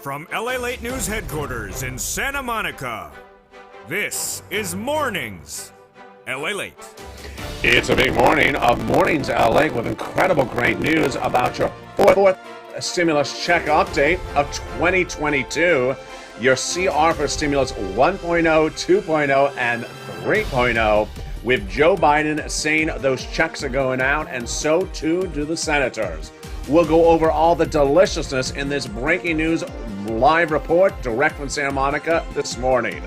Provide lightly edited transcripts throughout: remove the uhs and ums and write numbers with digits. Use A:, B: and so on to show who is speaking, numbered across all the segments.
A: From LALATE News headquarters in Santa Monica, this is Mornings LALATE.
B: It's a big morning of Mornings LA with incredible great news about your fourth stimulus check update of 2022. Your CR for stimulus 1.0, 2.0, and 3.0. With Joe Biden saying those checks are going out, and so too do the senators. We'll go over all the deliciousness in this breaking news live report direct from Santa Monica this morning.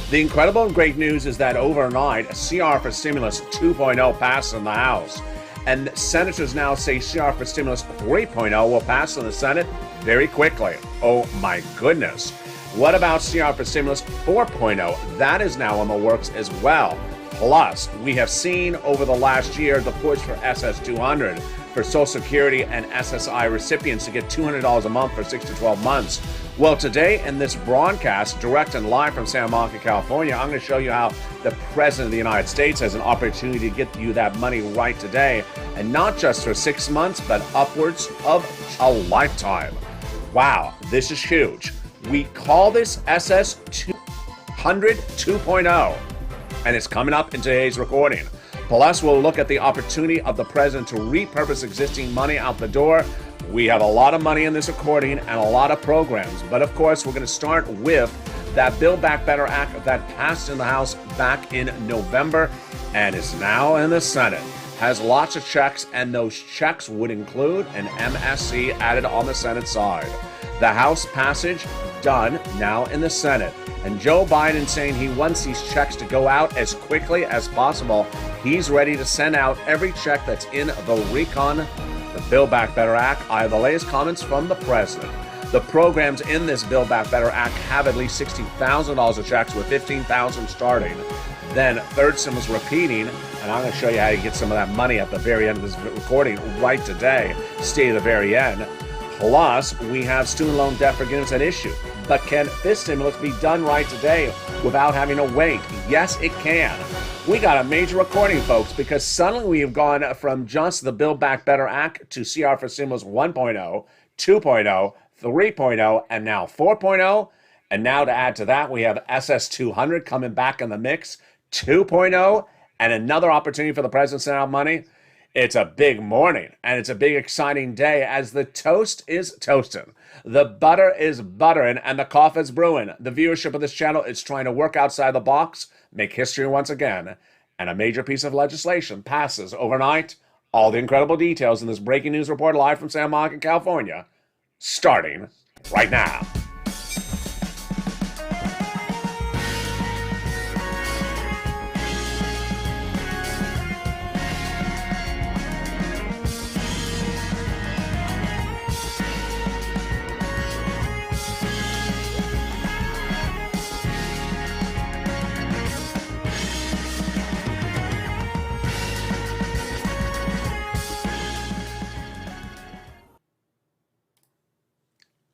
B: The incredible and great news is that overnight, a CR for stimulus 2.0 passed in the House. And senators now say CR for stimulus 3.0 will pass in the Senate very quickly. Oh my goodness. What about CR for stimulus 4.0? That is now in the works as well. Plus, we have seen over the last year the push for SS200 for Social Security and SSI recipients to get $200 a month for 6 to 12 months. Well, today in this broadcast, direct and live from Santa Monica, California, I'm going to show you how the President of the United States has an opportunity to get you that money right today, and not just for 6 months, but upwards of a lifetime. Wow, this is huge. We call this SS200 2.0, and it's coming up in today's recording. Plus, we'll look at the opportunity of the president to repurpose existing money out the door. We have a lot of money in this recording and a lot of programs. But of course, we're going to start with that Build Back Better Act that passed in the House back in November and is now in the Senate. Has lots of checks, and those checks would include an MSC added on the Senate side. The House passage done, now in the Senate. And Joe Biden saying he wants these checks to go out as quickly as possible. He's ready to send out every check that's in the recon, the Build Back Better Act. I have the latest comments from the president. The programs in this Build Back Better Act have at least $60,000 of checks, with $15,000 starting. Then third stimulus repeating, and I'm going to show you how you get some of that money at the very end of this recording right today. Stay to the very end. Plus, we have student loan debt forgiveness at issue. But can this stimulus be done right today without having to wait? Yes, it can. We got a major recording, folks, because suddenly we have gone from just the Build Back Better Act to CR for stimulus 1.0, 2.0, 3.0, and now 4.0. And now to add to that, we have SS200 coming back in the mix, 2.0, and another opportunity for the president to send out money. It's a big morning, and it's a big exciting day as the toast is toasting. The butter is buttering, and the coffee is brewing. The viewership of this channel is trying to work outside the box, make history once again, and a major piece of legislation passes overnight. All the incredible details in this breaking news report live from Santa Monica, California, starting right now.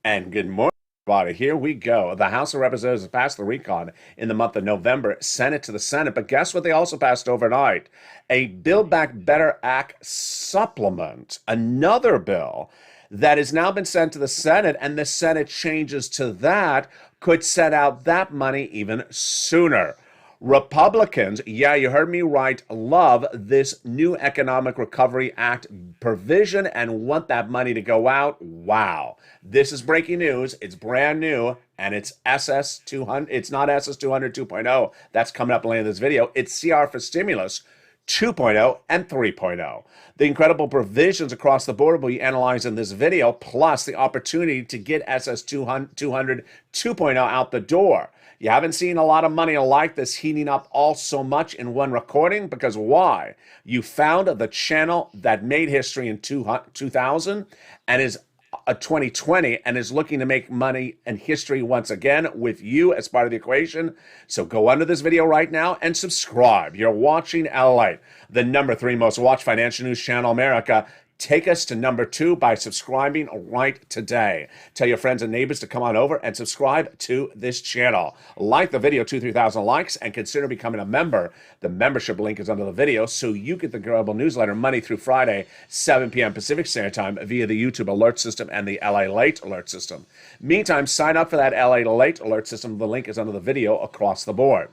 B: And good morning, everybody. Here we go. The House of Representatives passed the recon in the month of November, sent it to the Senate. But guess what they also passed overnight? A Build Back Better Act supplement, another bill that has now been sent to the Senate, and the Senate changes to that could set out that money even sooner. Republicans, yeah, you heard me right, love this new Economic Recovery Act provision and want that money to go out. Wow. This is breaking news. It's brand new, and it's SS200. It's not SS200 2.0. That's coming up later in this video. It's CR for stimulus 2.0 and 3.0. The incredible provisions across the board will be analyzed in this video, plus the opportunity to get SS200 2.0 out the door. You haven't seen a lot of money like this heating up all so much in one recording, because why? You found the channel that made history in 2000 and is 2020 and is looking to make money and history once again with you as part of the equation. So go under this video right now and subscribe. You're watching LALATE, the #3 most watched financial news channel in America. Take us to number 2 by subscribing right today. Tell your friends and neighbors to come on over and subscribe to this channel. Like the video, 2,000-3,000 likes, and consider becoming a member. The membership link is under the video, so you get the incredible newsletter Monday through Friday, 7 p.m. Pacific Standard Time via the YouTube alert system and the LALATE alert system. Meantime, sign up for that LALATE alert system. The link is under the video across the board.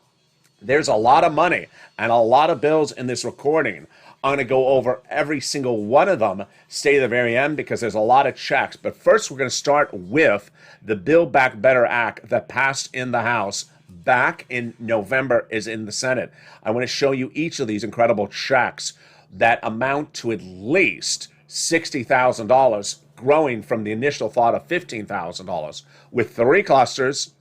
B: There's a lot of money and a lot of bills in this recording. I'm going to go over every single one of them. Stay to the very end because there's a lot of checks. But first, we're going to start with the Build Back Better Act that passed in the House back in November, is in the Senate. I want to show you each of these incredible checks that amount to at least $60,000, growing from the initial thought of $15,000, with 3 clusters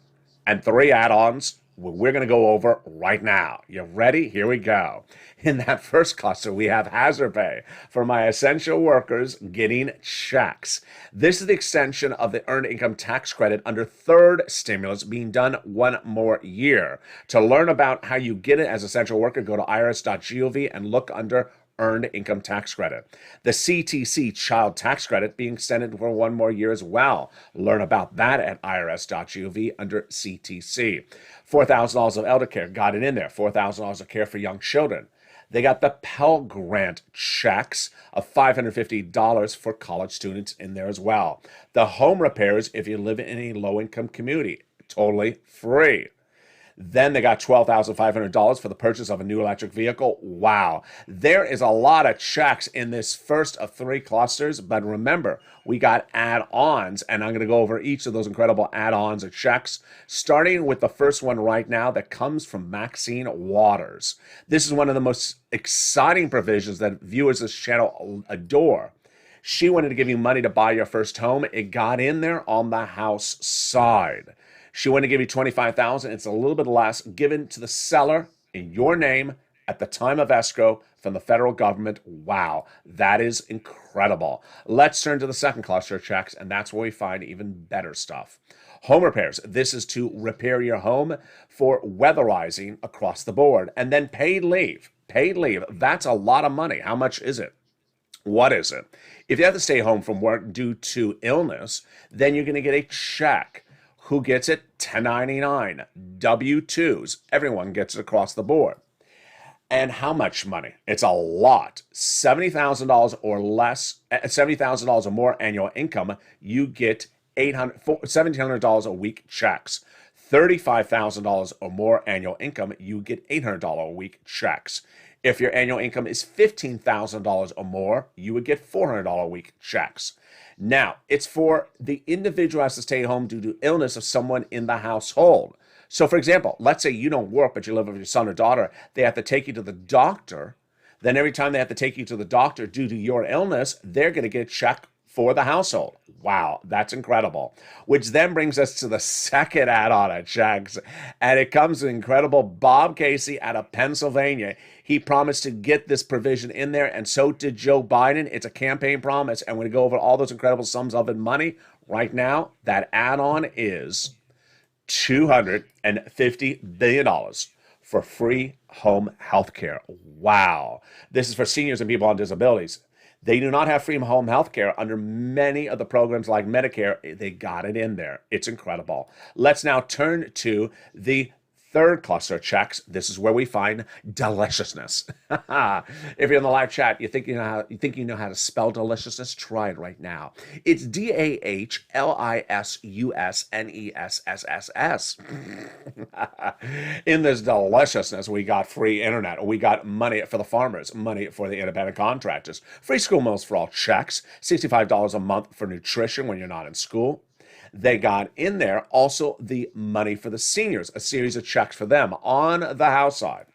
B: and 3 add-ons we're going to go over right now. You ready? Here we go. In that first cluster, we have hazard pay for my essential workers getting checks. This is the extension of the earned income tax credit under third stimulus being done 1 more year. To learn about how you get it as essential worker, go to irs.gov and look under earned income tax credit. The CTC child tax credit being extended for 1 more year as well. Learn about that at irs.gov under CTC. $4,000 of elder care, got it in there. $4,000 of care for young children. They got the Pell Grant checks of $550 for college students in there as well. The home repairs, if you live in a low-income community, totally free. Then they got $12,500 for the purchase of a new electric vehicle. Wow. There is a lot of checks in this first of 3 clusters, but remember, we got add-ons, and I'm going to go over each of those incredible add-ons or checks, starting with the first one right now that comes from Maxine Waters. This is one of the most exciting provisions that viewers of this channel adore. She wanted to give you money to buy your first home. It got in there on the House side. She wanted to give you $25,000. It's a little bit less, given to the seller in your name at the time of escrow from the federal government. Wow, that is incredible. Let's turn to the second cluster of checks, and that's where we find even better stuff. Home repairs. This is to repair your home for weatherizing across the board. And then paid leave. Paid leave, that's a lot of money. How much is it? What is it? If you have to stay home from work due to illness, then you're going to get a check. Who gets it? 1099, W-2s. Everyone gets it across the board. And how much money? It's a lot. $70,000 or less, $70,000 or more annual income, you get $1,700 a week checks. $35,000 or more annual income, you get $800 a week checks. If your annual income is $15,000 or more, you would get $400 a week checks. Now, it's for the individual who has to stay home due to illness of someone in the household. So, for example, let's say you don't work, but you live with your son or daughter. They have to take you to the doctor. Then every time they have to take you to the doctor due to your illness, they're going to get a check for the household. Wow, that's incredible. Which then brings us to the second add-on at checks. And it comes with incredible Bob Casey out of Pennsylvania. He promised to get this provision in there, and so did Joe Biden. It's a campaign promise, and we're going to go over all those incredible sums of money. Right now, that add-on is $250 billion for free home health care. Wow. This is for seniors and people on disabilities. They do not have free home health care under many of the programs like Medicare. They got it in there. It's incredible. Let's now turn to the third cluster of checks. This is where we find deliciousness. If you're in the live chat, you think you know how to spell deliciousness? Try it right now. It's DAHLISUSNESSSS. In this deliciousness, we got free internet. We got money for the farmers, money for the independent contractors, free school meals for all checks, $65 a month for nutrition when you're not in school. They got in there also the money for the seniors, a series of checks for them on the House side.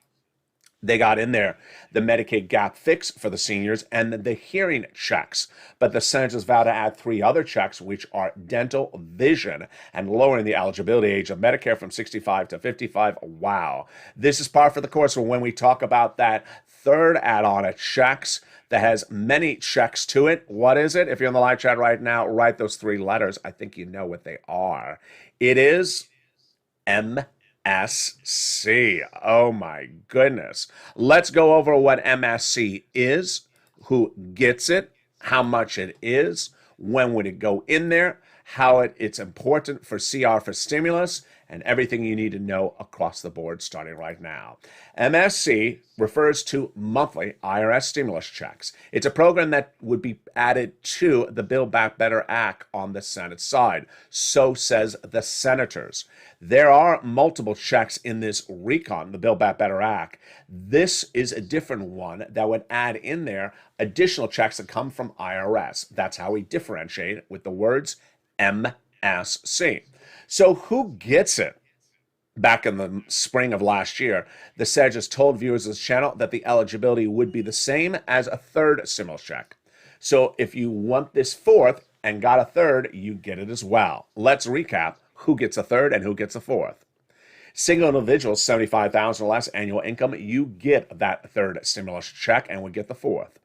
B: They got in there the Medicaid gap fix for the seniors and the hearing checks. But the senators vowed to add 3 other checks, which are dental, vision, and lowering the eligibility age of Medicare from 65 to 55. Wow. This is par for the course for when we talk about that third add-on at checks that has many checks to it. What is it? If you're in the live chat right now, write those 3 letters. I think you know what they are. It is MSC. Oh my goodness. Let's go over what MSC is, who gets it, how much it is, when would it go in there, how it's important for CR for stimulus, and everything you need to know across the board starting right now. MSC refers to monthly IRS stimulus checks. It's a program that would be added to the Build Back Better Act on the Senate side. So says the senators. There are multiple checks in this recon, the Build Back Better Act. This is a different one that would add in there additional checks that come from IRS. That's how we differentiate it with the words MSC. So who gets it? Back in the spring of last year, the Sedges told viewers of this channel that the eligibility would be the same as a third stimulus check. So if you want this fourth and got a third, you get it as well. Let's recap who gets a third and who gets a fourth. Single individuals, $75,000 or less annual income, you get that third stimulus check and would get the fourth.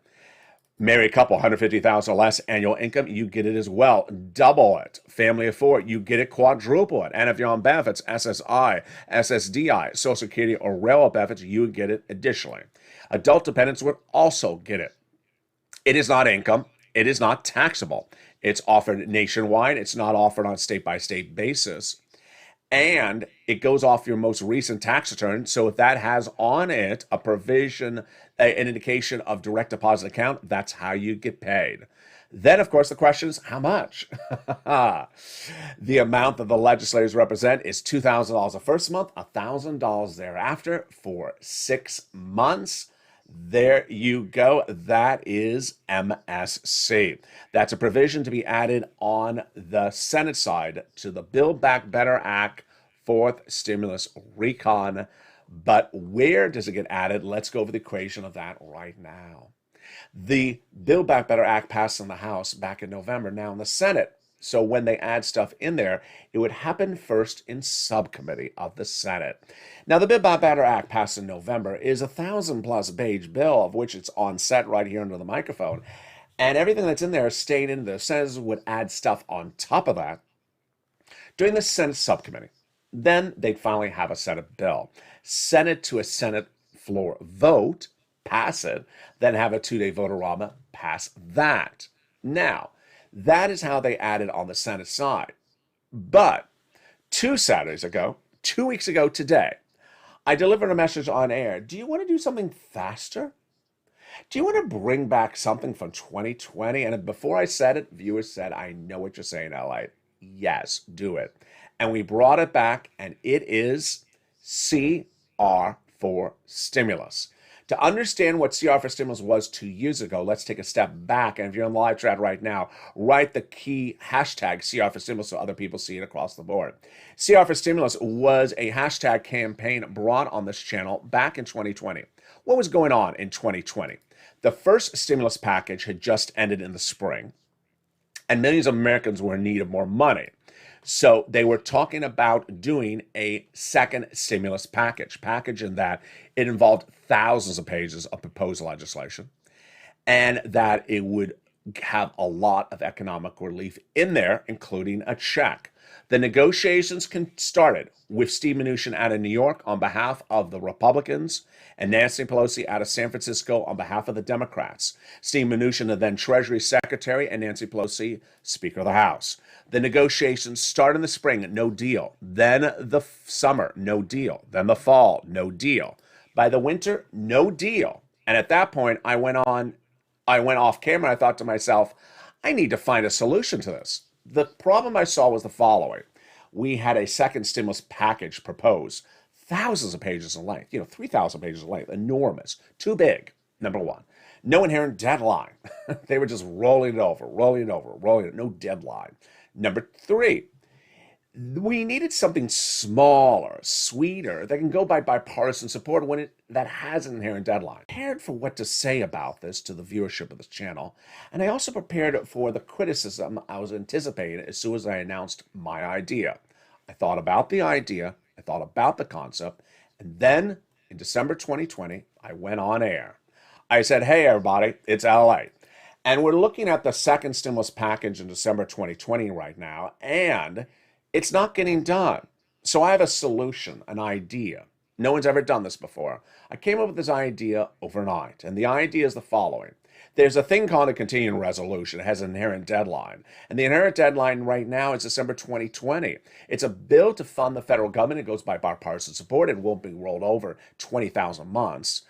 B: Married couple, $150,000 or less annual income, you get it as well. Double it. Family of four, you get it, quadruple it. And if you're on benefits, SSI, SSDI, Social Security, or railroad benefits, you would get it additionally. Adult dependents would also get it. It is not income. It is not taxable. It's offered nationwide. It's not offered on a state-by-state basis. And it goes off your most recent tax return. So if that has on it a provision, an indication of direct deposit account, that's how you get paid. Then, of course, the question is how much? The amount that the legislators represent is $2,000 the first month, $1,000 thereafter for 6 months. There you go. That is MSC. That's a provision to be added on the Senate side to the Build Back Better Act, fourth stimulus recon. But where does it get added? Let's go over the equation of that right now. The Build Back Better Act passed in the House back in November, now in the Senate. So when they add stuff in there, it would happen first in subcommittee of the Senate. Now, the Build Back Better Act passed in November is a 1,000+ page bill, of which it's on set right here under the microphone. And everything that's in there is staying in there. The senators would add stuff on top of that during the Senate subcommittee. Then they'd finally have a Senate bill. Send it to a Senate floor vote, pass it, then have a 2-day vote-a-rama, pass that. Now, that is how they added on the Senate side. But 2 Saturdays ago, 2 weeks ago today, I delivered a message on air. Do you want to do something faster? Do you want to bring back something from 2020? And before I said it, viewers said, I know what you're saying, LA. Yes, do it. And we brought it back, and it is CR for stimulus. To understand what CR for stimulus was 2 years ago, let's take a step back. And if you're on the live chat right now, write the key hashtag CR for stimulus so other people see it across the board. CR for stimulus was a hashtag campaign brought on this channel back in 2020. What was going on in 2020? The first stimulus package had just ended in the spring, and millions of Americans were in need of more money. So they were talking about doing a second stimulus package in that it involved thousands of pages of proposed legislation, and that it would have a lot of economic relief in there, including a check. The negotiations started with Steve Mnuchin out of New York on behalf of the Republicans and Nancy Pelosi out of San Francisco on behalf of the Democrats. Steve Mnuchin, the then Treasury Secretary, and Nancy Pelosi, Speaker of the House. The negotiations start in the spring, no deal. Then the summer, no deal. Then the fall, no deal. By the winter, no deal. And at that point, I went off camera. I thought to myself, I need to find a solution to this. The problem I saw was the following. We had a second stimulus package proposed, thousands of pages in length, 3,000 pages in length, enormous, too big, number one. No inherent deadline. They were just rolling it over, no deadline. Number 3, we needed something smaller, sweeter, that can go by bipartisan support that has an inherent deadline. I prepared for what to say about this to the viewership of this channel, and I also prepared for the criticism I was anticipating as soon as I announced my idea. I thought about the idea, I thought about the concept, and then in December 2020, I went on air. I said, hey everybody, it's LA. And we're looking at the second stimulus package in December 2020 right now, and it's not getting done. So I have a solution, an idea. No one's ever done this before. I came up with this idea overnight, and the idea is the following. There's a thing called a continuing resolution. It has an inherent deadline. And the inherent deadline right now is December 2020. It's a bill to fund the federal government. It goes by bipartisan support. It won't be rolled over 20,000 months.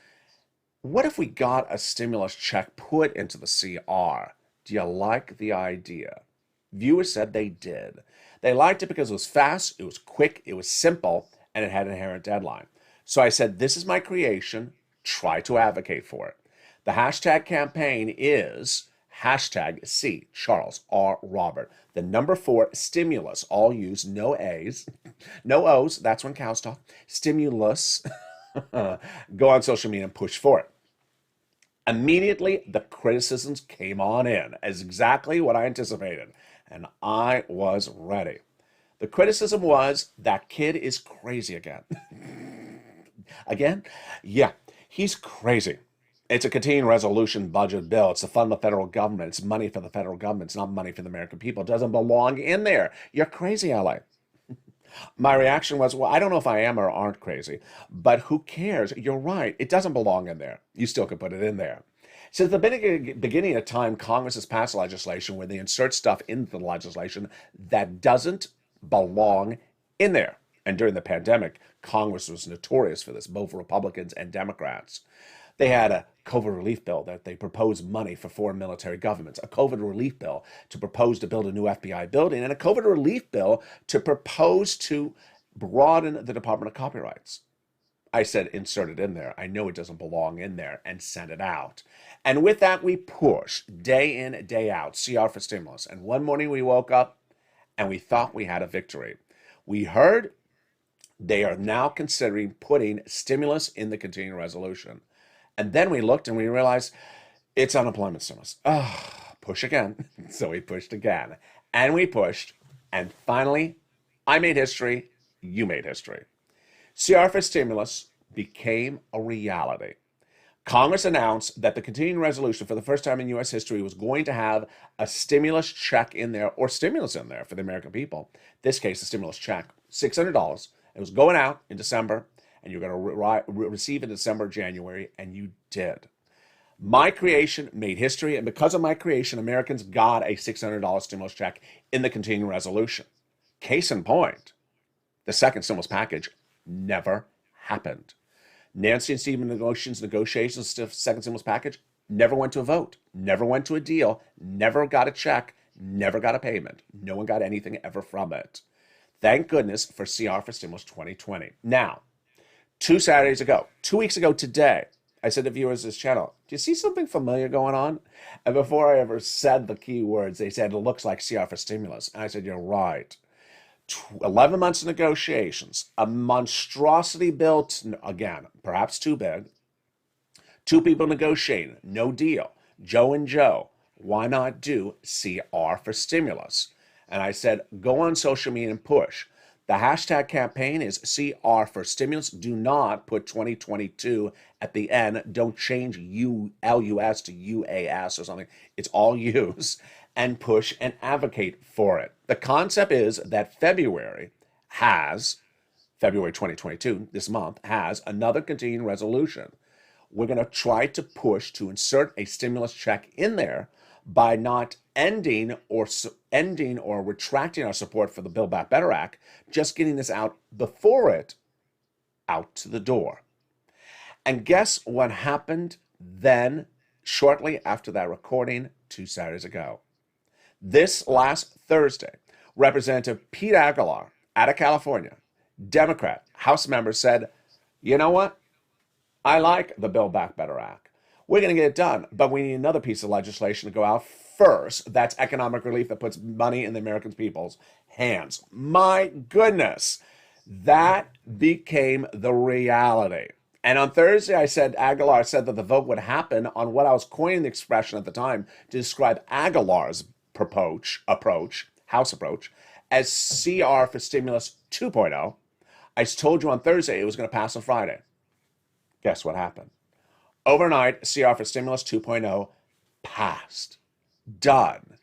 B: What if we got a stimulus check put into the CR? Do you like the idea? Viewers said they did. They liked it because it was fast, it was quick, it was simple, and it had an inherent deadline. So I said, this is my creation. Try to advocate for it. The hashtag campaign is hashtag C, Charles R. Robert. The number 4, stimulus, all use, no A's, no O's, that's when cows talk. Stimulus. Go on social media and push for it. Immediately, the criticisms came on in as exactly what I anticipated, and I was ready. The criticism was, that kid is crazy again. Again? Yeah, he's crazy. It's a continuing resolution budget bill. It's to fund the federal government. It's money for the federal government. It's not money for the American people. It doesn't belong in there. You're crazy, LA. My reaction was, well, I don't know if I am or aren't crazy, but who cares? You're right. It doesn't belong in there. You still could put it in there. Since the beginning of time, Congress has passed legislation where they insert stuff into the legislation that doesn't belong in there. And during the pandemic, Congress was notorious for this, both Republicans and Democrats. They had a COVID relief bill that they proposed money for foreign military governments, a COVID relief bill to propose to build a new FBI building, and a COVID relief bill to propose to broaden the Department of Copyrights. I said, insert it in there. I know it doesn't belong in there, and send it out. And with that, we pushed day in, day out, CR for stimulus. And one morning we woke up and we thought we had a victory. We heard they are now considering putting stimulus in the continuing resolution. And then we looked and we realized it's unemployment stimulus. Push again. So we pushed again. And we pushed. And finally, I made history. You made history. CR for stimulus became a reality. Congress announced that the continuing resolution for the first time in U.S. history was going to have a stimulus check in there, or stimulus in there for the American people. In this case, a stimulus check, $600. It was going out in December, and you're going to receive in December, January, and you did. My creation made history, and because of my creation, Americans got a $600 stimulus check in the continuing resolution. Case in point, the second stimulus package never happened. Nancy and Stephen negotiations, second stimulus package, never went to a vote, never went to a deal, never got a check, never got a payment. No one got anything ever from it. Thank goodness for CR for Stimulus 2020. Now, 2 weeks ago today, I said to viewers of this channel, do you see something familiar going on? And before I ever said the key words, they said, it looks like CR for stimulus. And I said, you're right. 11 months of negotiations, a monstrosity built, again, perhaps too big, 2 people negotiating, no deal, Joe and Joe, why not do CR for stimulus? And I said, go on social media and push. The hashtag campaign is CR for stimulus. Do not put 2022 at the end. Don't change LUS to UAS or something. It's all use. And push and advocate for it. The concept is that February 2022, this month, has another continuing resolution. We're going to try to push to insert a stimulus check in there by not ending or retracting our support for the Build Back Better Act, just getting this out before it out to the door. And guess what happened then, shortly after that recording 2 Saturdays ago? This last Thursday, Representative Pete Aguilar, out of California, Democrat, House member, said, you know what? I like the Build Back Better Act. We're going to get it done, but we need another piece of legislation to go out first. That's economic relief that puts money in the American people's hands. My goodness, that became the reality. And on Thursday, Aguilar said that the vote would happen on what I was coining the expression at the time to describe Aguilar's House approach, as CR for Stimulus 2.0. I told you on Thursday it was going to pass on Friday. Guess what happened? Overnight, CR for Stimulus 2.0 passed. Done.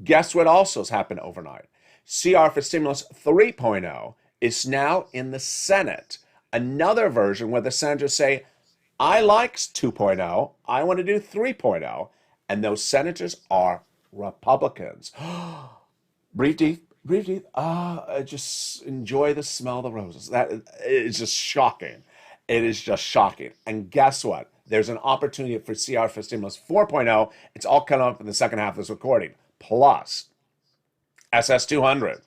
B: Guess what also has happened overnight? CR for Stimulus 3.0 is now in the Senate. Another version where the senators say, I like 2.0, I want to do 3.0, and those senators are Republicans. Breathe deep, breathe deep. Just enjoy the smell of the roses. That is just shocking. It is just shocking. And guess what? There's an opportunity for CR for Stimulus 4.0. It's all coming up in the second half of this recording. Plus, SS 200.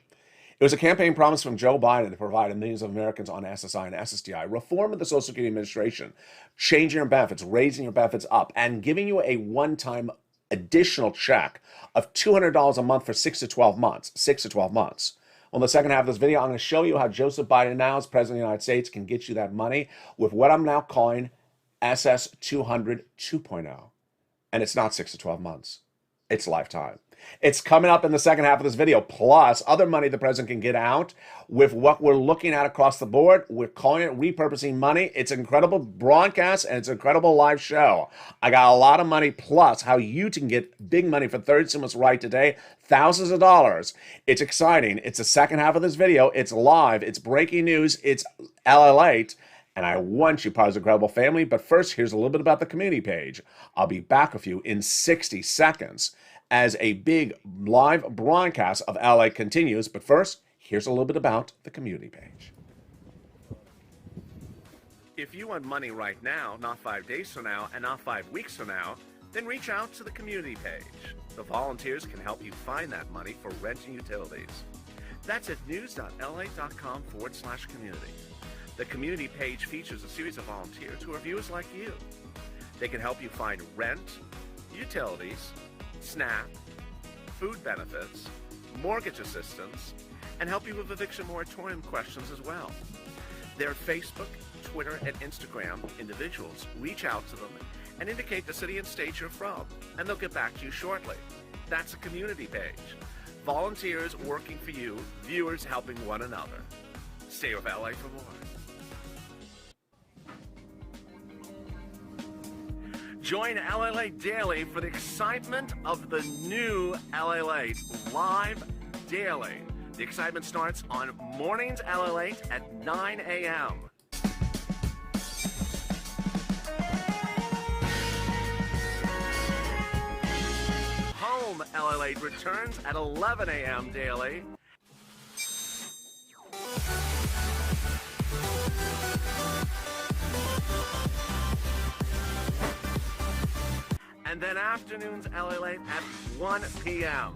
B: It was a campaign promise from Joe Biden to provide millions of Americans on SSI and SSDI, reform of the Social Security Administration, changing your benefits, raising your benefits up, and giving you a one-time additional check of $200 a month for 6 to 12 months. 6 to 12 months. Well, in the second half of this video, I'm going to show you how Joseph Biden, now as President of the United States, can get you that money with what I'm now calling SS 200 2.0. And it's not 6 to 12 months. It's lifetime. It's coming up in the second half of this video, plus other money the president can get out with what we're looking at across the board. We're calling it repurposing money. It's an incredible broadcast and it's an incredible live show. I got a lot of money, plus how you can get big money for third stimulus right today, thousands of dollars. It's exciting. It's the second half of this video. It's live. It's breaking news. It's LALATE. And I want you part of this incredible family. But first, here's a little bit about the community page. I'll be back with you in 60 seconds as a big live broadcast of LA continues. But first, here's a little bit about the community page. If you want money right now, not 5 days from now, and not 5 weeks from now, then reach out to the community page. The volunteers can help you find that money for rent and utilities. That's at news.la.com/community. The community page features a series of volunteers who are viewers like you. They can help you find rent, utilities, SNAP, food benefits, mortgage assistance, and help you with eviction moratorium questions as well. Their Facebook, Twitter, and Instagram individuals reach out to them and indicate the city and state you're from, and they'll get back to you shortly. That's a community page. Volunteers working for you, viewers helping one another. Stay with LA for more. Join LALATE Daily for the excitement of the new LALATE live daily. The excitement starts on Mornings LALATE at 9 a.m. Home LALATE returns at 11 a.m. daily. And then afternoons LALATE at 1 p.m.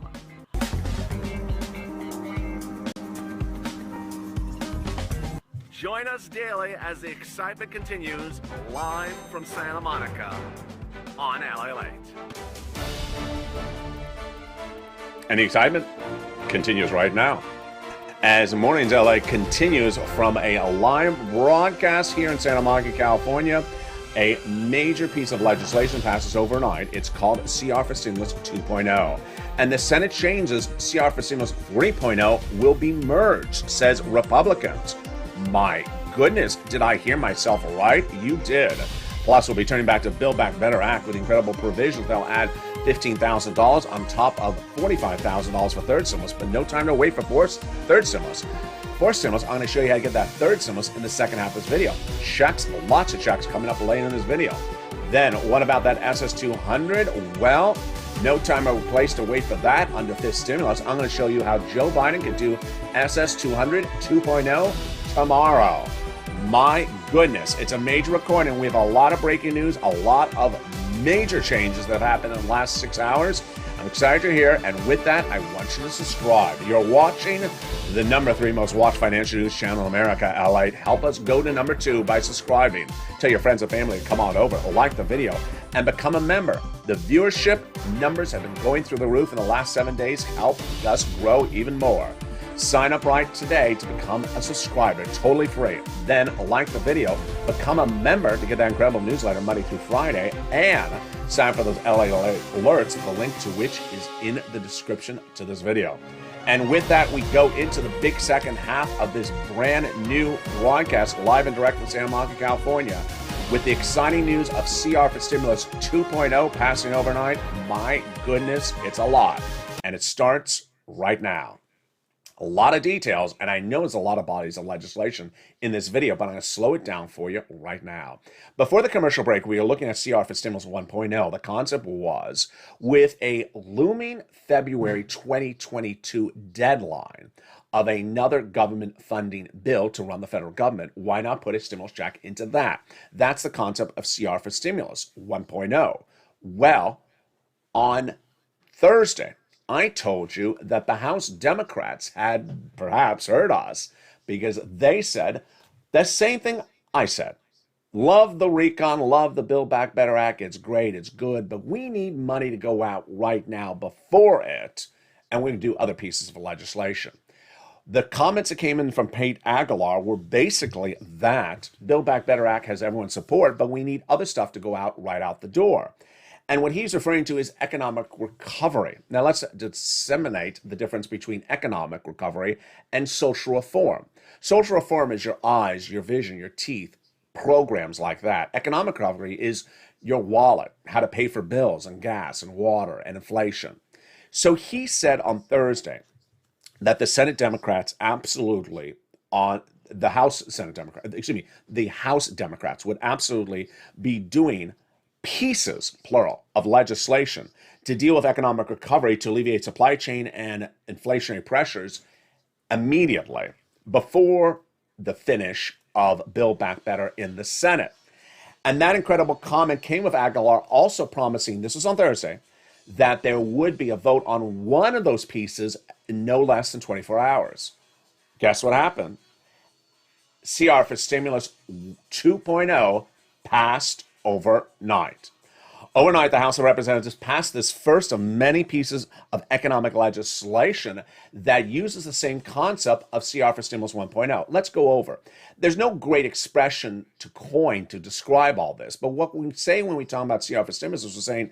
B: Join us daily as the excitement continues live from Santa Monica on LALATE. And the excitement continues right now as Mornings LA continues from a live broadcast here in Santa Monica, California. A major piece of legislation passes overnight. It's called CR for Stimulus 2.0. And the Senate changes CR for Stimulus 3.0 will be merged, says Republicans. My goodness, did I hear myself right? You did. Plus, we'll be turning back to Build Back Better Act with incredible provisions. They'll add $15,000 on top of $45,000 for third stimulus, but no time to wait for third stimulus. Fourth stimulus, I'm going to show you how to get that third stimulus in the second half of this video. Checks, lots of checks coming up later in this video. Then, what about that SS 200? Well, no time or place to wait for that under fifth stimulus. I'm going to show you how Joe Biden can do SS 200 2.0 tomorrow. My goodness, it's a major recording. We have a lot of breaking news, a lot of major changes that have happened in the last 6 hours. I'm excited you're here, and with that, I want you to subscribe. You're watching the #3 most watched financial news channel in America, LALATE. Help us go to #2 by subscribing. Tell your friends and family to come on over, like the video, and become a member. The viewership numbers have been going through the roof in the last 7 days. Help us grow even more. Sign up right today to become a subscriber, totally free. Then like the video, become a member to get that incredible newsletter Monday through Friday, and sign up for those LALATE alerts, the link to which is in the description to this video. And with that, we go into the big second half of this brand new broadcast, live and direct from Santa Monica, California, with the exciting news of CR for Stimulus 2.0 passing overnight. My goodness, it's a lot. And it starts right now. A lot of details, and I know there's a lot of bodies of legislation in this video, but I'm going to slow it down for you right now. Before the commercial break, we are looking at CR for Stimulus 1.0. The concept was, with a looming February 2022 deadline of another government funding bill to run the federal government, why not put a stimulus check into that? That's the concept of CR for Stimulus 1.0. Well, on Thursday, I told you that the House Democrats had perhaps heard us because they said the same thing I said. Love the recon, love the Build Back Better Act. It's great, it's good, but we need money to go out right now before it, and we can do other pieces of legislation. The comments that came in from Pete Aguilar were basically that Build Back Better Act has everyone's support, but we need other stuff to go out right out the door. And what he's referring to is economic recovery. Now let's disseminate the difference between economic recovery and social reform. Social reform is your eyes, your vision, your teeth, programs like that. Economic recovery is your wallet, how to pay for bills and gas and water and inflation. So he said on Thursday that the Senate Democrats absolutely the House Democrats would absolutely be doing pieces, plural, of legislation to deal with economic recovery to alleviate supply chain and inflationary pressures immediately before the finish of Build Back Better in the Senate. And that incredible comment came with Aguilar also promising, this was on Thursday, that there would be a vote on one of those pieces in no less than 24 hours. Guess what happened? CR for Stimulus 2.0 passed overnight. Overnight, the House of Representatives passed this first of many pieces of economic legislation that uses the same concept of CR for Stimulus 1.0. Let's go over. There's no great expression to coin to describe all this, but what we say when we talk about CR for Stimulus is we're saying,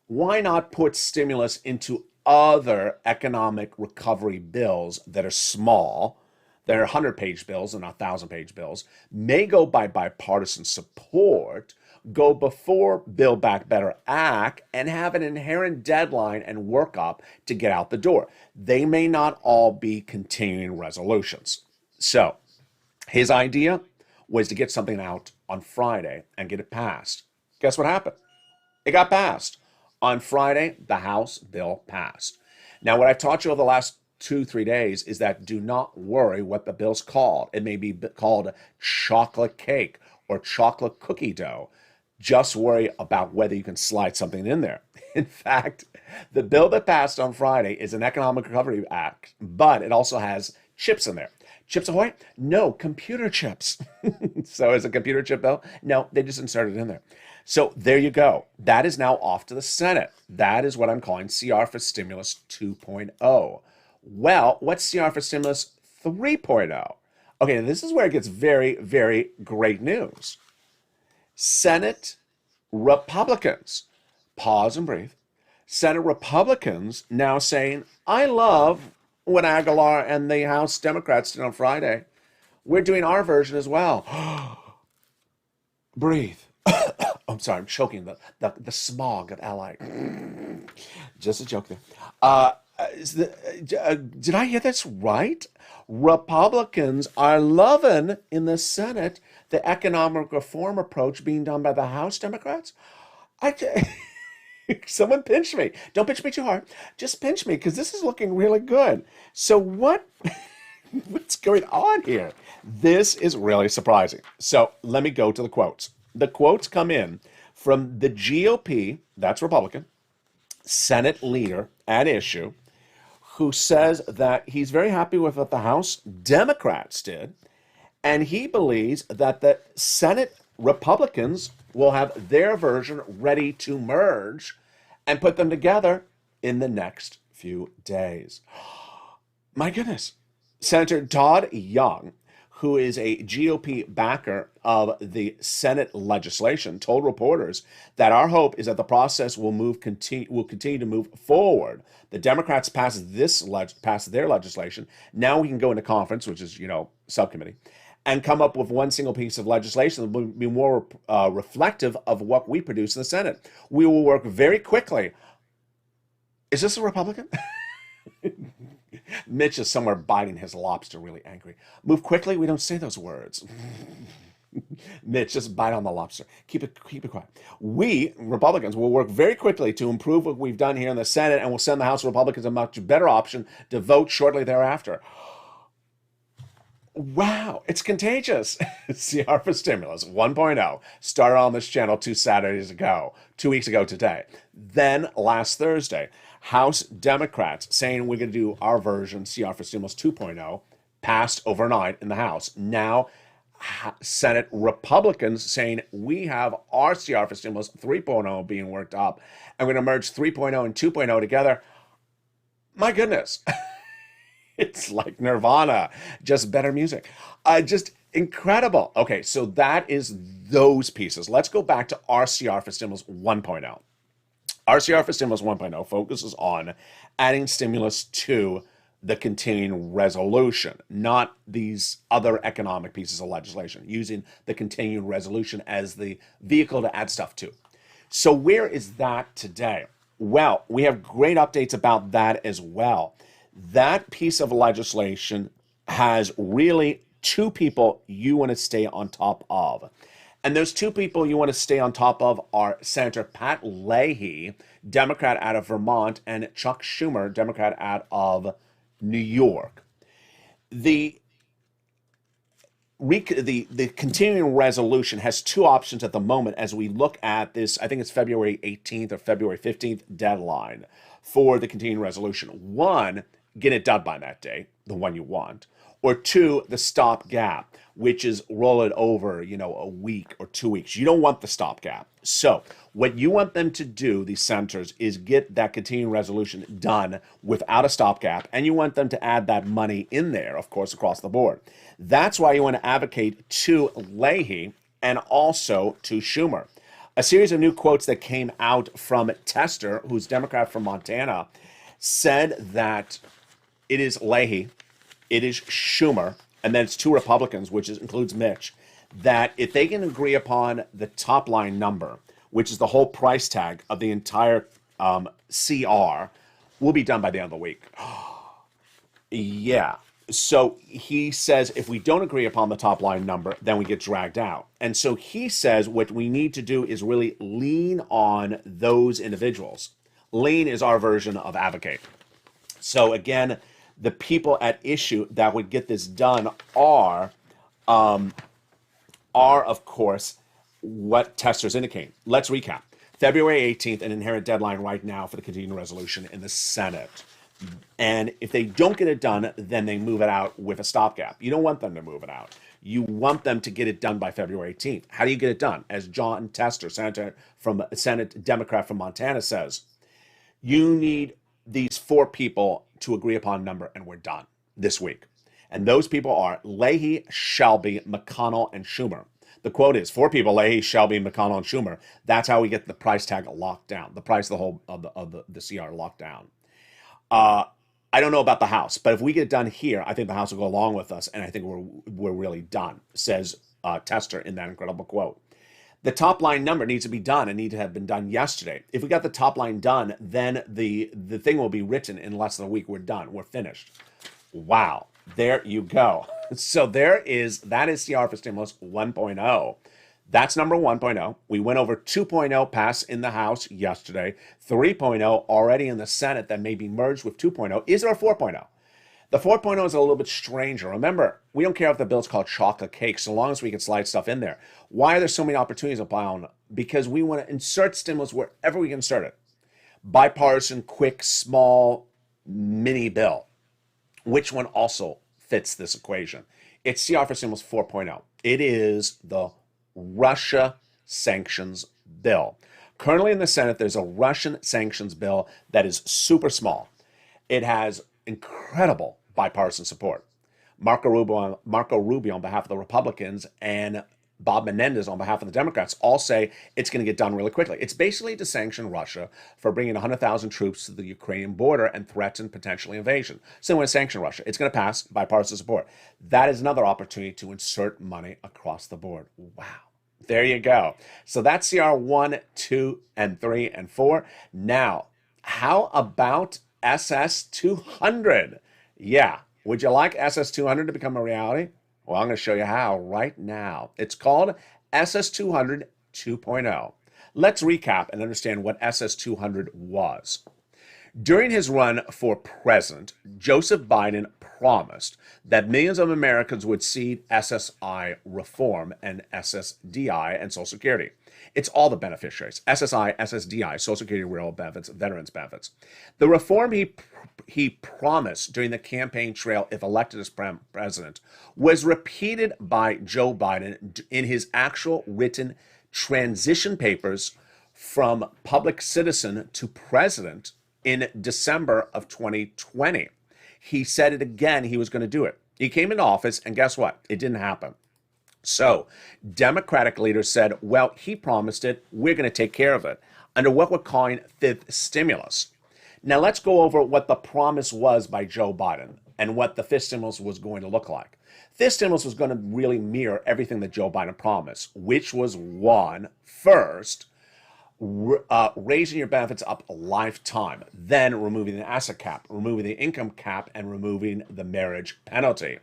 B: why not put stimulus into other economic recovery bills that are small? They're 100-page bills and not 1,000-page bills, may go by bipartisan support, go before Build Back Better Act, and have an inherent deadline and workup to get out the door. They may not all be continuing resolutions. So his idea was to get something out on Friday and get it passed. Guess what happened? It got passed. On Friday, the House bill passed. Now, what I've taught you over the last 2-3 days is that do not worry what the bill's called. It may be called chocolate cake or chocolate cookie dough. Just worry about whether you can slide something in there. In fact, the bill that passed on Friday is an Economic Recovery Act, but it also has chips in there. Chips Ahoy? No, computer chips. So is a computer chip bill? No, they just inserted it in there. So there you go. That is now off to the Senate. That is what I'm calling CR for Stimulus 2.0. Well, what's CR for Stimulus 3.0? Okay, this is where it gets very, very great news. Senate Republicans, pause and breathe. Senate Republicans now saying, I love what Aguilar and the House Democrats did on Friday. We're doing our version as well. Breathe. I'm sorry, I'm choking. The smog of LA. Just a joke there. Did I hear this right? Republicans are loving in the Senate the economic reform approach being done by the House Democrats. Someone pinch me. Don't pinch me too hard. Just pinch me because this is looking really good. So what's going on here? This is really surprising. So let me go to the quotes. The quotes come in from the GOP, that's Republican, Senate leader at issue, who says that he's very happy with what the House Democrats did, and he believes that the Senate Republicans will have their version ready to merge and put them together in the next few days. My goodness. Senator Todd Young, who is a GOP backer of the Senate legislation, told reporters that our hope is that the process will continue to move forward. The Democrats passed their legislation. Now we can go into conference, which is, subcommittee, and come up with one single piece of legislation that will be more reflective of what we produce in the Senate. We will work very quickly. Is this a Republican? Mitch is somewhere biting his lobster, really angry. Move quickly. We don't say those words. Mitch, just bite on the lobster. Keep it quiet. We, Republicans, will work very quickly to improve what we've done here in the Senate, and will send the House Republicans a much better option to vote shortly thereafter. Wow, it's contagious. CR for Stimulus 1.0 started on this channel 2 weeks ago today. Then last Thursday, House Democrats saying we're going to do our version, CR for Stimulus 2.0, passed overnight in the House. Now, Senate Republicans saying we have our CR for Stimulus 3.0 being worked up, and we're going to merge 3.0 and 2.0 together. My goodness. It's like Nirvana, just better music. Just incredible. Okay, so that is those pieces. Let's go back to RCR for Stimulus 1.0. RCR for Stimulus 1.0 focuses on adding stimulus to the continuing resolution, not these other economic pieces of legislation, using the continuing resolution as the vehicle to add stuff to. So where is that today? Well, we have great updates about that as well. That piece of legislation has really two people you want to stay on top of. And those two people you want to stay on top of are Senator Pat Leahy, Democrat out of Vermont, and Chuck Schumer, Democrat out of New York. The continuing resolution has two options at the moment as we look at this. I think it's February 18th or February 15th deadline for the continuing resolution. One, get it done by that day, the one you want. Or two, the stopgap, which is roll it over, a week or 2 weeks. You don't want the stopgap. So what you want them to do, these senators, is get that continuing resolution done without a stopgap, and you want them to add that money in there, of course, across the board. That's why you want to advocate to Leahy and also to Schumer. A series of new quotes that came out from Tester, who's Democrat from Montana, said that it is Leahy, it is Schumer, and then it's two Republicans, which includes Mitch, that if they can agree upon the top line number, which is the whole price tag of the entire CR, will be done by the end of the week. Yeah. So he says if we don't agree upon the top line number, then we get dragged out. And so he says what we need to do is really lean on those individuals. Lean is our version of advocate. So again, the people at issue that would get this done are of course, what Tester's indicating. Let's recap. February 18th, an inherent deadline right now for the continuing resolution in the Senate. And if they don't get it done, then they move it out with a stopgap. You don't want them to move it out. You want them to get it done by February 18th. How do you get it done? As John Tester, Senate Democrat from Montana, says, you need these four people to agree upon a number, and we're done this week. And those people are Leahy, Shelby, McConnell, and Schumer. The quote is, four people, Leahy, Shelby, McConnell, and Schumer. That's how we get the price tag locked down, the price of the whole of the CR locked down. I don't know about the House, but if we get it done here, I think the House will go along with us, and I think we're really done, says Tester in that incredible quote. The top line number needs to be done and need to have been done yesterday. If we got the top line done, then the thing will be written in less than a week. We're done. We're finished. Wow. There you go. So that is CR for Stimulus 1.0. That's number 1.0. We went over 2.0 pass in the House yesterday. 3.0 already in the Senate that may be merged with 2.0. Is there a 4.0? The 4.0 is a little bit stranger. Remember, we don't care if the bill's called chocolate cake, so long as we can slide stuff in there. Why are there so many opportunities abound? Because we want to insert stimulus wherever we can insert it. Bipartisan, quick, small, mini bill. Which one also fits this equation? It's CR for Stimulus 4.0. It is the Russia sanctions bill. Currently in the Senate, there's a Russian sanctions bill that is super small. It has incredible bipartisan support. Marco Rubio on behalf of the Republicans and Bob Menendez on behalf of the Democrats all say it's going to get done really quickly. It's basically to sanction Russia for bringing 100,000 troops to the Ukrainian border and threaten potential invasion. So they want to sanction Russia. It's going to pass bipartisan support. That is another opportunity to insert money across the board. Wow. There you go. So that's CR 1, 2, and 3, and 4. Now, how about SS 200? Yeah. Would you like SS200 to become a reality? Well, I'm going to show you how right now. It's called SS200 2.0. Let's recap and understand what SS200 was. During his run for president, Joseph Biden promised that millions of Americans would see SSI reform and SSDI and Social Security. It's all the beneficiaries: SSI, SSDI, Social Security, real benefits, veterans benefits. The reform he promised during the campaign trail, if elected as president, was repeated by Joe Biden in his actual written transition papers from public citizen to president in December of 2020. He said it again, he was going to do it. He came into office, and guess what? It didn't happen. So Democratic leaders said, well, he promised it, we're going to take care of it, under what we're calling fifth stimulus. Now let's go over what the promise was by Joe Biden and what the fifth stimulus was going to look like. Fifth stimulus was going to really mirror everything that Joe Biden promised, which was one, first, raising your benefits up a lifetime, then removing the asset cap, removing the income cap, and removing the marriage penalty.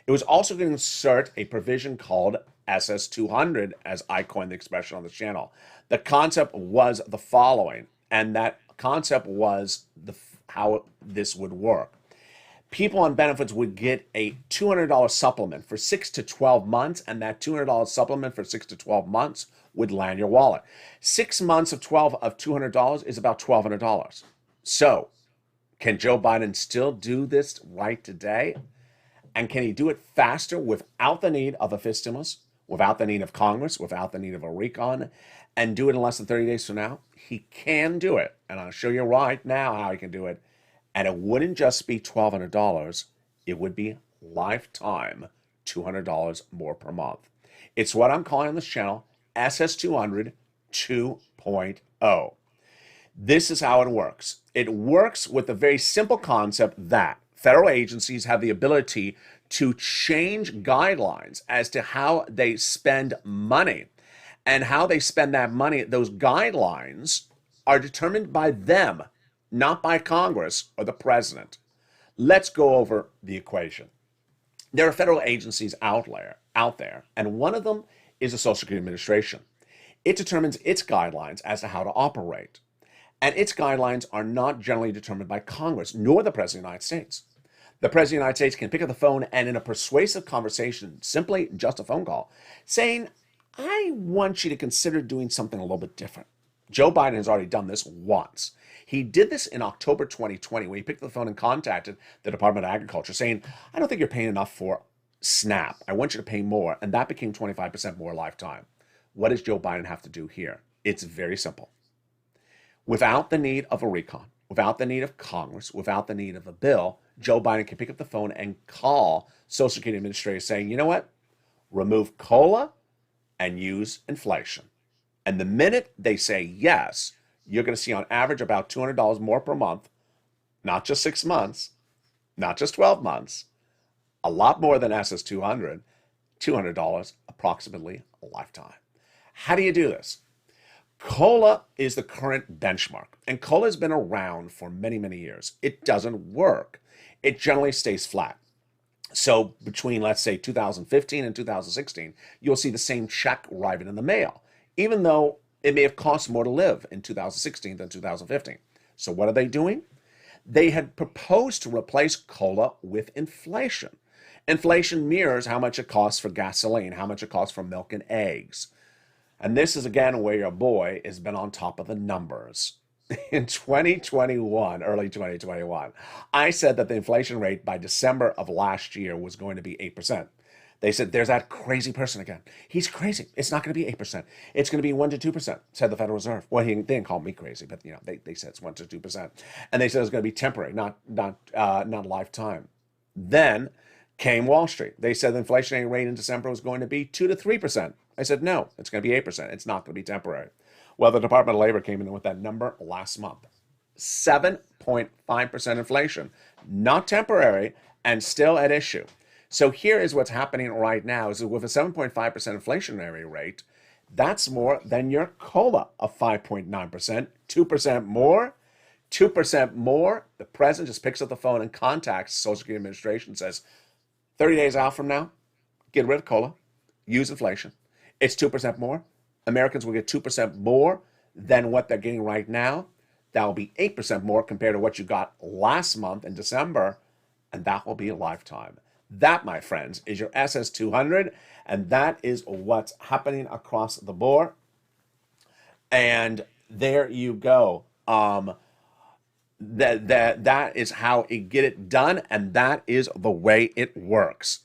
B: It was also going to insert a provision called SS200, as I coined the expression on this channel. The concept was the following, and that concept was how this would work. People on benefits would get a $200 supplement for 6 to 12 months, and that $200 supplement for 6 to 12 months would land your wallet. 6 months of $200 is about $1,200. So, can Joe Biden still do this right today? And can he do it faster without the need of a fifth stimulus, without the need of Congress, without the need of a recon, and do it in less than 30 days from now? He can do it. And I'll show you right now how he can do it. And it wouldn't just be $1,200. It would be lifetime $200 more per month. It's what I'm calling on this channel SS200 2.0. This is how it works. It works with the very simple concept that federal agencies have the ability to change guidelines as to how they spend money. And how they spend that money, those guidelines are determined by them, not by Congress or the president. Let's go over the equation. There are federal agencies out there, and one of them is the Social Security Administration. It determines its guidelines as to how to operate. And its guidelines are not generally determined by Congress, nor the President of the United States. The President of the United States can pick up the phone and in a persuasive conversation, simply just a phone call, saying, I want you to consider doing something a little bit different. Joe Biden has already done this once. He did this in October 2020 when he picked up the phone and contacted the Department of Agriculture saying, I don't think you're paying enough for SNAP. I want you to pay more. And that became 25% more lifetime. What does Joe Biden have to do here? It's very simple. Without the need of a recon, without the need of Congress, without the need of a bill, Joe Biden can pick up the phone and call Social Security Administrators saying, you know what? Remove COLA and use inflation. And the minute they say yes, you're going to see on average about $200 more per month, not just 6 months, not just 12 months, a lot more than SS200, $200 approximately a lifetime. How do you do this? COLA is the current benchmark, and COLA has been around for many, many years. It doesn't work. It generally stays flat. So between, let's say, 2015 and 2016, you'll see the same check arriving in the mail, even though it may have cost more to live in 2016 than 2015. So what are they doing? They had proposed to replace COLA with inflation. Inflation mirrors how much it costs for gasoline, how much it costs for milk and eggs. And this is, again, where your boy has been on top of the numbers. In 2021, early 2021, I said that the inflation rate by December of last year was going to be 8%. They said, there's that crazy person again. He's crazy. It's not going to be 8%. It's going to be 1 to 2%, said the Federal Reserve. Well, they didn't call me crazy, but they said it's 1 to 2%. And they said it was going to be temporary, not lifetime. Then came Wall Street. They said the inflationary rate in December was going to be 2 to 3%. I said, no, it's going to be 8%. It's not going to be temporary. Well, the Department of Labor came in with that number last month. 7.5% inflation, not temporary, and still at issue. So here is what's happening right now is that with a 7.5% inflationary rate, that's more than your COLA of 5.9%, 2% more. 2% more. The president just picks up the phone and contacts Social Security Administration and says, 30 days out from now, get rid of COLA, use inflation. It's 2% more. Americans will get 2% more than what they're getting right now. That will be 8% more compared to what you got last month in December, and that will be a lifetime. That, my friends, is your SS200, and that is what's happening across the board. And there you go. That is how you get it done, and that is the way it works.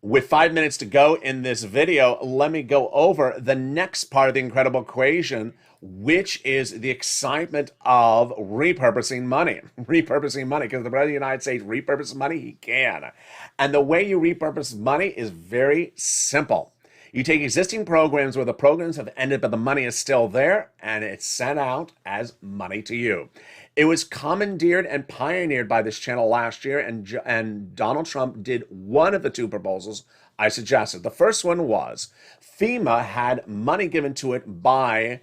B: With 5 minutes to go in this video, let me go over the next part of the incredible equation, which is the excitement of repurposing money. Repurposing money, because the President of the United States repurposes money, he can. And the way you repurpose money is very simple. You take existing programs where the programs have ended, but the money is still there, and it's sent out as money to you. It was commandeered and pioneered by this channel last year, and Donald Trump did one of the two proposals I suggested. The first one was FEMA had money given to it by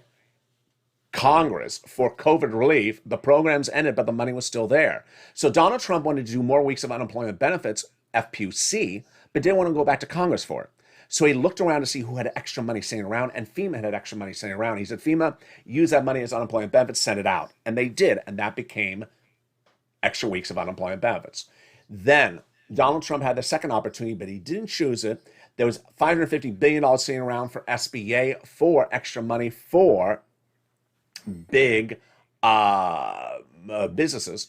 B: Congress for COVID relief. The programs ended, but the money was still there. So Donald Trump wanted to do more weeks of unemployment benefits, FPUC, but didn't want to go back to Congress for it. So he looked around to see who had extra money sitting around, and FEMA had extra money sitting around. He said, FEMA, use that money as unemployment benefits, send it out. And they did, and that became extra weeks of unemployment benefits. Then Donald Trump had the second opportunity, but he didn't choose it. There was $550 billion sitting around for SBA for extra money for big businesses.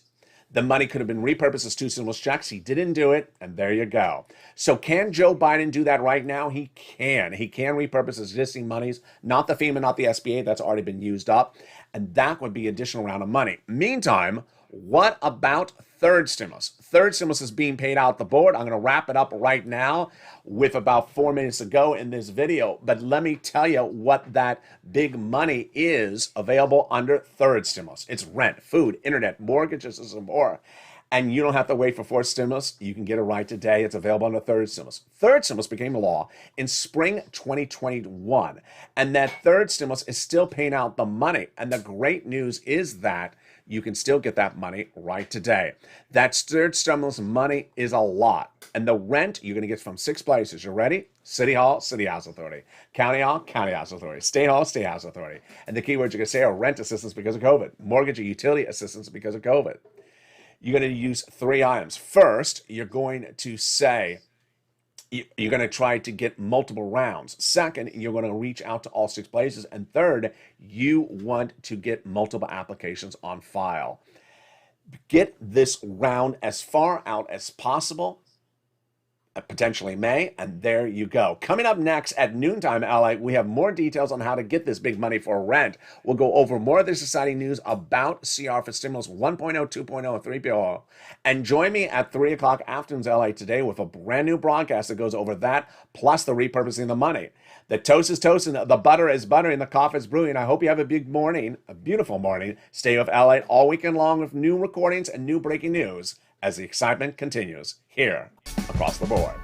B: The money could have been repurposed as two stimulus checks. He didn't do it, and there you go. So can Joe Biden do that right now? He can. He can repurpose existing monies, not the FEMA, not the SBA. That's already been used up, and that would be an additional round of money. Meantime, what about third stimulus? Third stimulus is being paid out the board. I'm going to wrap it up right now with about 4 minutes to go in this video. But let me tell you what that big money is available under third stimulus. It's rent, food, internet, mortgages, and more. And you don't have to wait for fourth stimulus. You can get it right today. It's available under third stimulus. Third stimulus became law in spring 2021. And that third stimulus is still paying out the money. And the great news is that you can still get that money right today. That third stimulus money is a lot. And the rent you're going to get from 6 places. You ready? City Hall, City House Authority. County Hall, County House Authority. State Hall, State House Authority. And the keywords you're going to say are rent assistance because of COVID. Mortgage or utility assistance because of COVID. You're going to use 3 items. First, you're going to say, you're going to try to get multiple rounds. Second, you're going to reach out to all 6 places. And third, you want to get multiple applications on file. Get this round as far out as possible, potentially May, and there you go. Coming up next at noontime, LA, we have more details on how to get this big money for rent. We'll go over more of this exciting news about CR for Stimulus 1.0, 2.0, and 3.0. And join me at 3 o'clock afternoons, LA, today with a brand new broadcast that goes over that, plus the repurposing the money. The toast is toasting, the butter is buttering, the coffee is brewing. I hope you have a big morning, a beautiful morning. Stay with LA all weekend long with new recordings and new breaking news as the excitement continues here across the board.